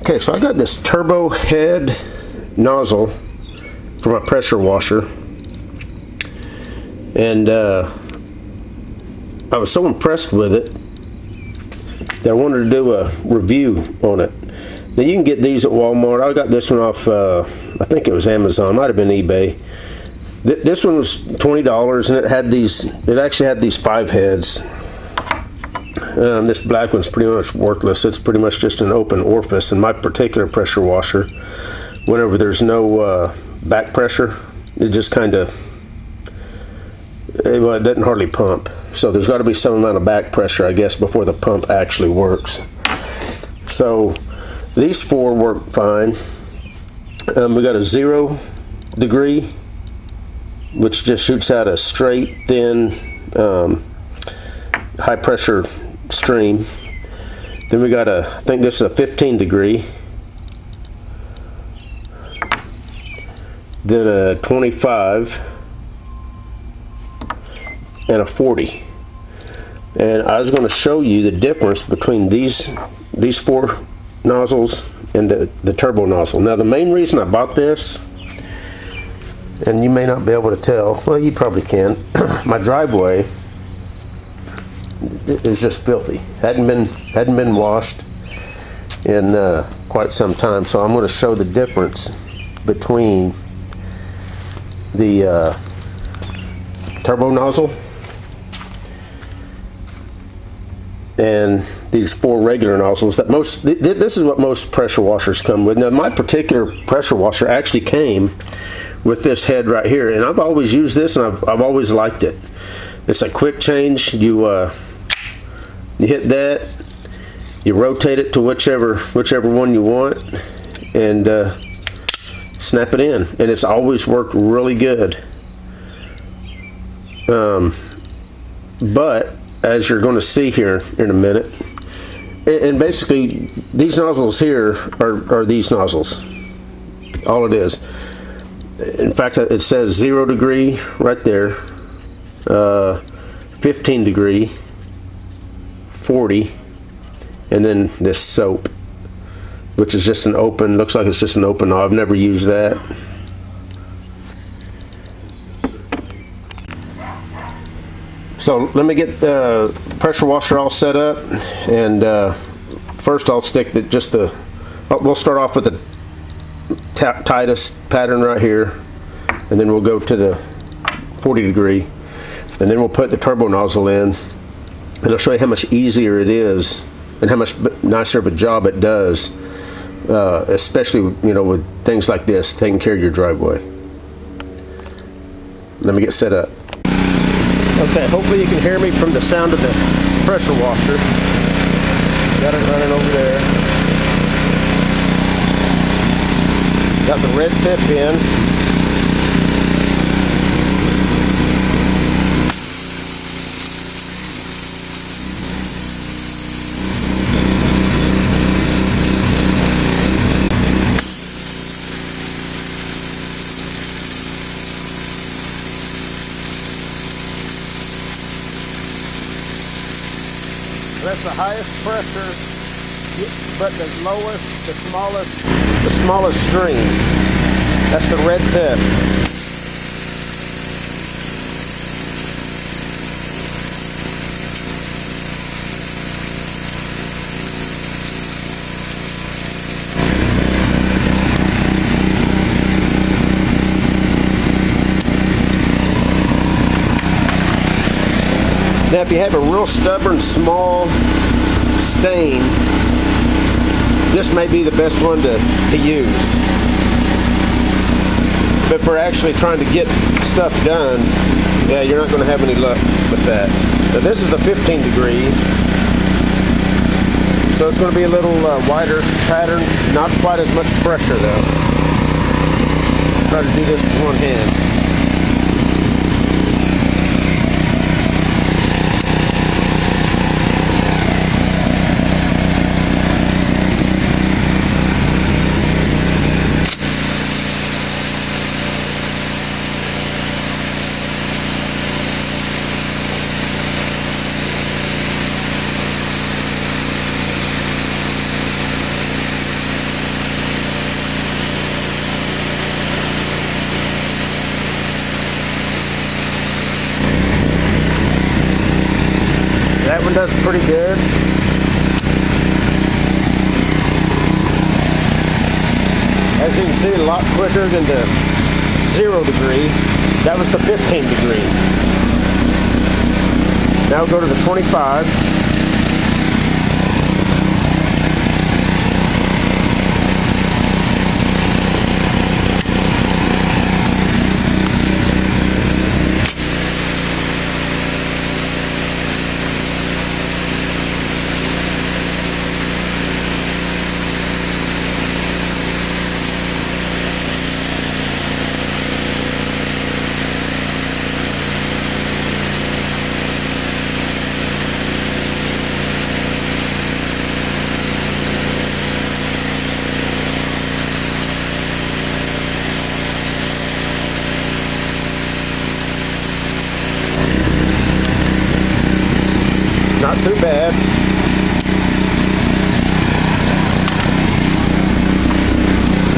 Okay, so I got this turbo head nozzle for my pressure washer, and I was so impressed with it that I wanted to do a review on it. Now you can get these at Walmart. I got this one off, I think it was Amazon, might have been eBay. This one was $20, and it had these. It actually had these 5 heads. This black one's pretty much worthless. It's pretty much just an open orifice. In my particular pressure washer, whenever there's no back pressure, it just kind of, well, it doesn't hardly pump. So there's got to be some amount of back pressure, I guess, before the pump actually works. So these 4 work fine. We got a 0 degree, which just shoots out a straight, thin, high pressure stream. Then we got I think this is a 15 degree. Then a 25 and a 40. And I was going to show you the difference between these 4 nozzles and the turbo nozzle. Now the main reason I bought this, and you may not be able to tell, well, you probably can, my driveway is just filthy. Hadn't been washed in quite some time. So I'm going to show the difference between the turbo nozzle and these 4 regular nozzles that this is what most pressure washers come with. Now my particular pressure washer actually came with this head right here, and I've always used this, and I've always liked it. It's a quick change. You hit that, you rotate it to whichever one you want, and snap it in, and it's always worked really good. But as you're going to see here in a minute, and basically these nozzles here are these nozzles. All it is. In fact, it says 0 degree right there, 15 degree, 40, and then this soap, which is just an open, looks like it's just an open knob. I've never used that. So let me get the pressure washer all set up, and first I'll stick we'll start off with the tightest pattern right here, and then we'll go to the 40 degree, and then we'll put the turbo nozzle in, and I'll show you how much easier it is and how much nicer of a job it does, especially with things like this, taking care of your driveway. Let me get set up. Okay, hopefully you can hear me from the sound of the pressure washer. Got it running over there. Got the red tip in. That's the highest pressure, but the smallest string. That's the red tip. Now if you have a real stubborn small stain, this may be the best one to use. But for actually trying to get stuff done, yeah, you're not going to have any luck with that. Now this is the 15 degree, so it's going to be a little wider pattern, not quite as much pressure though. Try to do this with one hand. does pretty good. As you can see, a lot quicker than the 0 degree. That was the 15 degree. Now we'll go to the 25. Not too bad.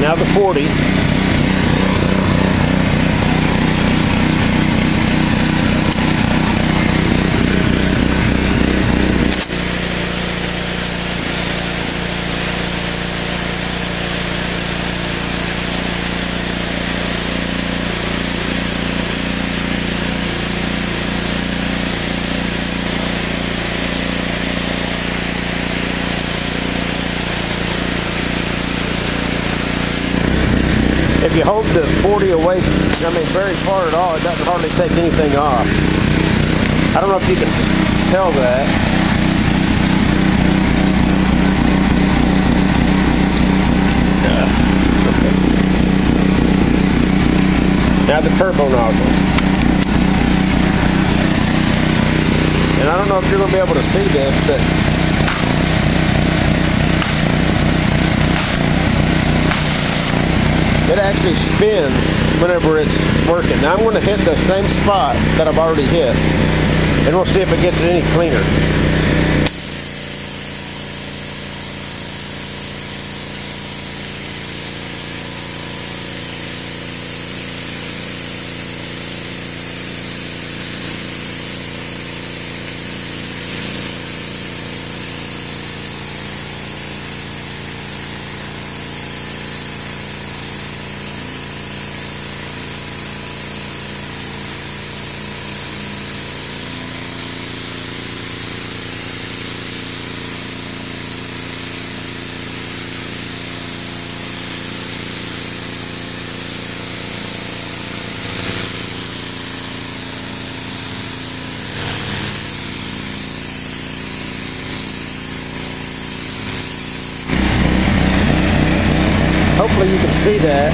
Now the 40. If you hold the 40 away, very far at all, it doesn't hardly take anything off. I don't know if you can tell that. Okay. Now the turbo nozzle. And I don't know if you're going to be able to see this, but it actually spins whenever it's working. Now I'm going to hit the same spot that I've already hit, and we'll see if it gets it any cleaner. Hopefully you can see that.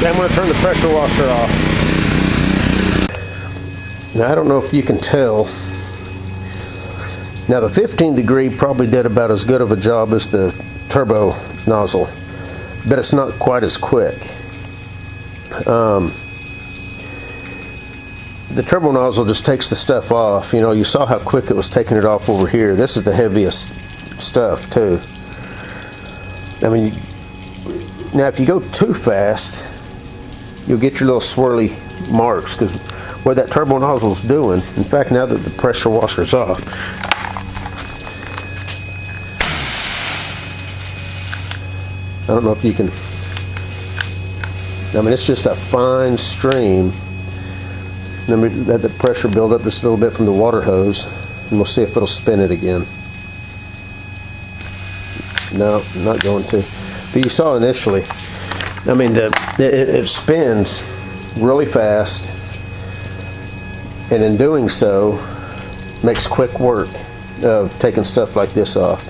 I'm going to turn the pressure washer off. Now I don't know if you can tell. Now the 15 degree probably did about as good of a job as the turbo nozzle, but it's not quite as quick. The turbo nozzle just takes the stuff off. You know, you saw how quick it was taking it off over here. This is the heaviest stuff too. I mean, now if you go too fast, you'll get your little swirly marks, because what that turbo nozzle is doing, in fact, now that the pressure washer's off, I don't know if you can, I mean, it's just a fine stream. Then we let the pressure build up just a little bit from the water hose, and we'll see if it'll spin it again. No, I'm not going to. But you saw initially, I mean, it spins really fast, and in doing so, makes quick work of taking stuff like this off.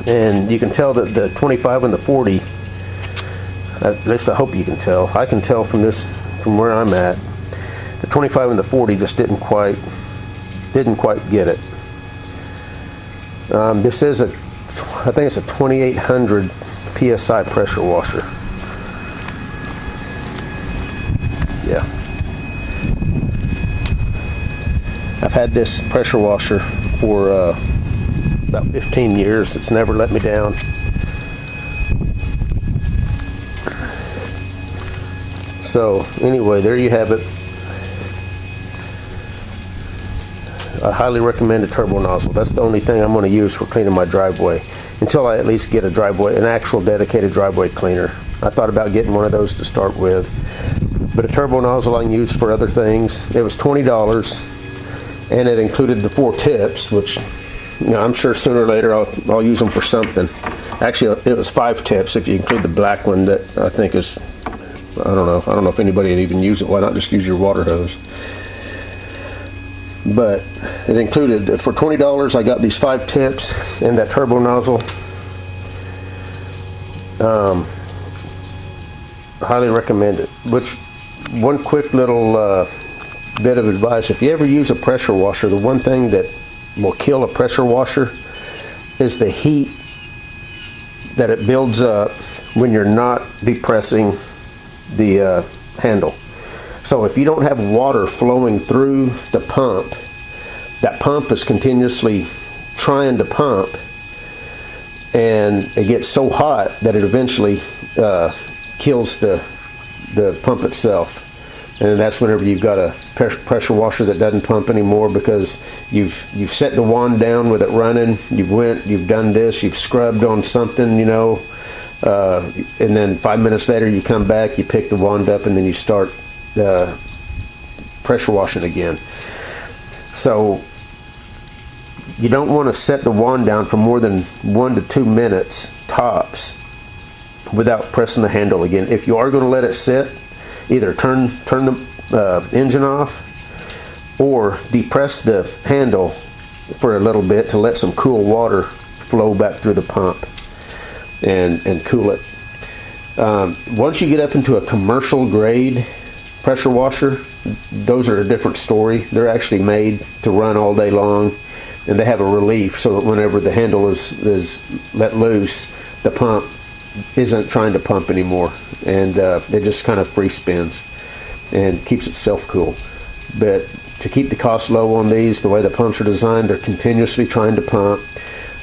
And you can tell that the 25 and the 40 At least I hope you can tell. I can tell from this, from where I'm at. The 25 and the 40 just didn't quite get it. This is I think it's a 2800 PSI pressure washer. Yeah. I've had this pressure washer for about 15 years. It's never let me down. So anyway, there you have it. I highly recommend a turbo nozzle. That's the only thing I'm going to use for cleaning my driveway until I at least get an actual dedicated driveway cleaner. I thought about getting one of those to start with, but a turbo nozzle I can use for other things. It was $20, and it included the 4 tips, which, you know, I'm sure sooner or later I'll use them for something. Actually, it was 5 tips if you include the black one that I think is, I don't know if anybody would even use it. Why not just use your water hose? But it included, for $20, I got these 5 tips and that turbo nozzle. Highly recommend it. Which, one quick little bit of advice: if you ever use a pressure washer, the one thing that will kill a pressure washer is the heat that it builds up when you're not depressing the handle. So if you don't have water flowing through the pump, that pump is continuously trying to pump, and it gets so hot that it eventually kills the pump itself. And that's whenever you've got a pressure washer that doesn't pump anymore, because you've set the wand down with it running, you've done this, you've scrubbed on something, you know, and then 5 minutes later you come back, you pick the wand up, and then you start pressure washing again. So you don't want to set the wand down for more than 1 to 2 minutes tops without pressing the handle again. If you are going to let it sit, either turn the engine off or depress the handle for a little bit to let some cool water flow back through the pump and cool it. Once you get up into a commercial grade pressure washer, those are a different story. They're actually made to run all day long, and they have a relief so that whenever the handle is let loose, the pump isn't trying to pump anymore, and it just kind of free spins and keeps itself cool. But to keep the cost low on these, the way the pumps are designed, they're continuously trying to pump.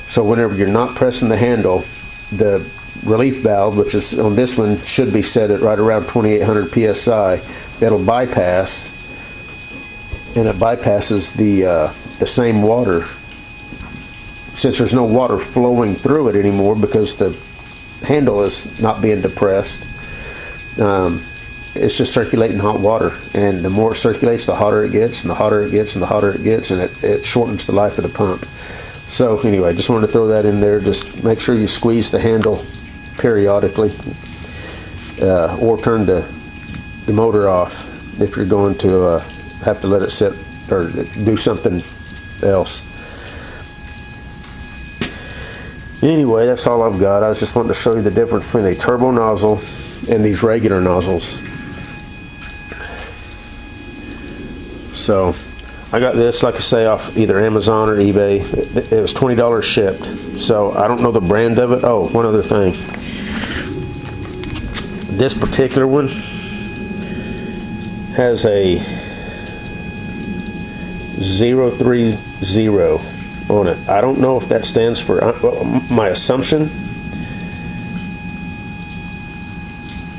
So whenever you're not pressing the handle, the relief valve, which is on this one, should be set at right around 2800 psi. It'll bypass, and it bypasses the same water, since there's no water flowing through it anymore because the handle is not being depressed. It's just circulating hot water, and the more it circulates, the hotter it gets, and the hotter it gets, and the hotter it gets, and it shortens the life of the pump. So anyway, just wanted to throw that in there. Just make sure you squeeze the handle periodically, or turn the motor off if you're going to have to let it sit or do something else. Anyway, that's all I've got. I was just wanting to show you the difference between a turbo nozzle and these regular nozzles. So I got this, like I say, off either Amazon or eBay. It was $20 shipped. So I don't know the brand of it. Oh, one other thing. This particular one has a 030 on it. I don't know if that stands for, my assumption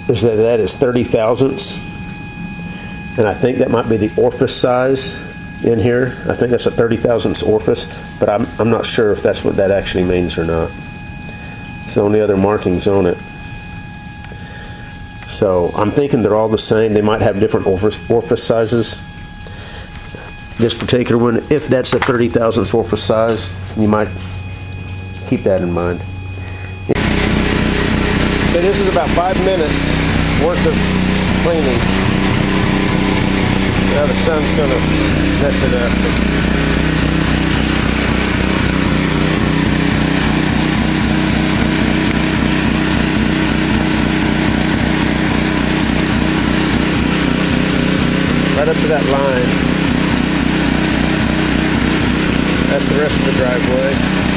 is that is 30 thousandths, and I think that might be the orifice size in here. I think that's a 30 thousandths orifice, but I'm not sure if that's what that actually means or not. It's the only other markings on it. So I'm thinking they're all the same. They might have different orifice sizes. This particular one, if that's a 30 thousandths orifice size, you might keep that in mind. So this is about 5 minutes worth of cleaning. Now the sun's gonna mess it up. that line. That's the rest of the driveway.